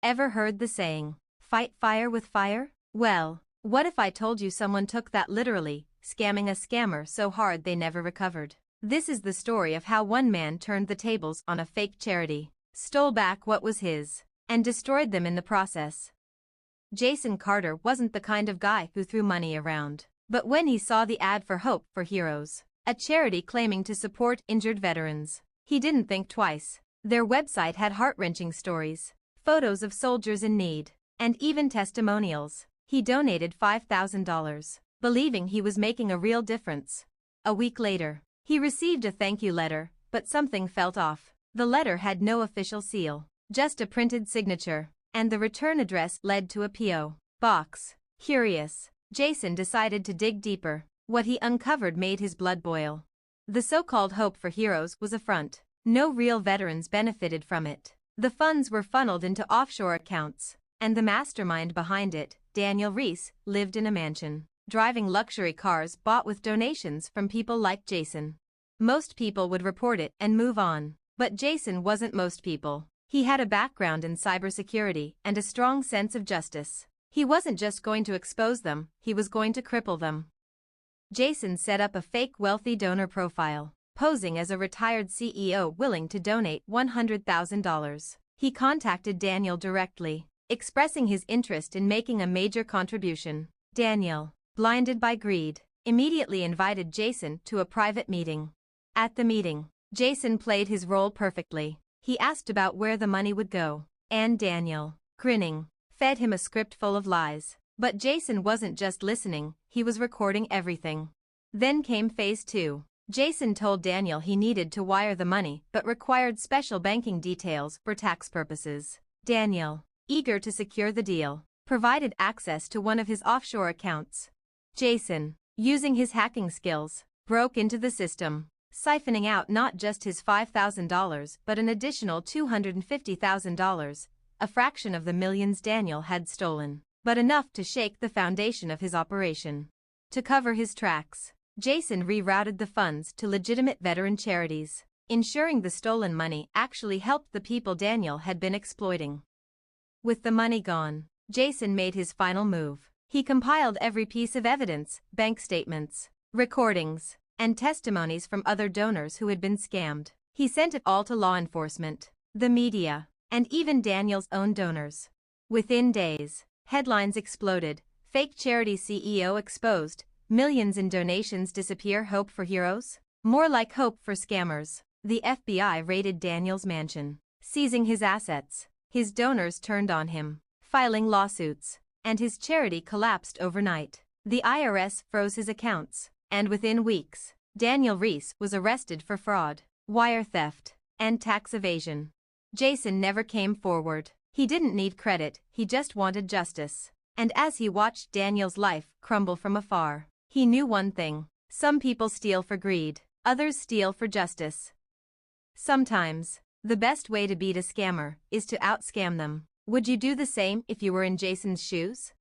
Ever heard the saying, fight fire with fire? Well, what if I told you someone took that literally, scamming a scammer so hard they never recovered? This is the story of how one man turned the tables on a fake charity, stole back what was his, and destroyed them in the process. Jason Carter wasn't the kind of guy who threw money around. But when he saw the ad for Hope for Heroes, a charity claiming to support injured veterans, he didn't think twice. Their website had heart-wrenching stories, photos of soldiers in need, and even testimonials. He donated $5,000, believing he was making a real difference. A week later, he received a thank you letter, but something felt off. The letter had no official seal, just a printed signature, and the return address led to a P.O. box. Curious, Jason decided to dig deeper. What he uncovered made his blood boil. The so-called Hope for Heroes was a front. No real veterans benefited from it. The funds were funneled into offshore accounts, and the mastermind behind it, Daniel Reese, lived in a mansion, driving luxury cars bought with donations from people like Jason. Most people would report it and move on, but Jason wasn't most people. He had a background in cybersecurity and a strong sense of justice. He wasn't just going to expose them, he was going to cripple them. Jason set up a fake wealthy donor profile, posing as a retired CEO willing to donate $100,000. He contacted Daniel directly, expressing his interest in making a major contribution. Daniel, blinded by greed, immediately invited Jason to a private meeting. At the meeting, Jason played his role perfectly. He asked about where the money would go, and Daniel, grinning, fed him a script full of lies. But Jason wasn't just listening, he was recording everything. Then came phase 2. Jason told Daniel he needed to wire the money but required special banking details for tax purposes. Daniel, eager to secure the deal, provided access to one of his offshore accounts. Jason, using his hacking skills, broke into the system, siphoning out not just his $5,000 but an additional $250,000, a fraction of the millions Daniel had stolen, but enough to shake the foundation of his operation. To cover his tracks, Jason rerouted the funds to legitimate veteran charities, ensuring the stolen money actually helped the people Daniel had been exploiting. With the money gone, Jason made his final move. He compiled every piece of evidence, bank statements, recordings, and testimonies from other donors who had been scammed. He sent it all to law enforcement, the media, and even Daniel's own donors. Within days, headlines exploded, fake charity CEO exposed, millions in donations disappear. Hope for Heroes? More like hope for scammers. The FBI raided Daniel's mansion, seizing his assets. His donors turned on him, filing lawsuits, and his charity collapsed overnight. The IRS froze his accounts, and within weeks, Daniel Reese was arrested for fraud, wire theft, and tax evasion. Jason never came forward. He didn't need credit, he just wanted justice. And as he watched Daniel's life crumble from afar, he knew one thing: some people steal for greed, others steal for justice. Sometimes, the best way to beat a scammer is to out-scam them. Would you do the same if you were in Jason's shoes?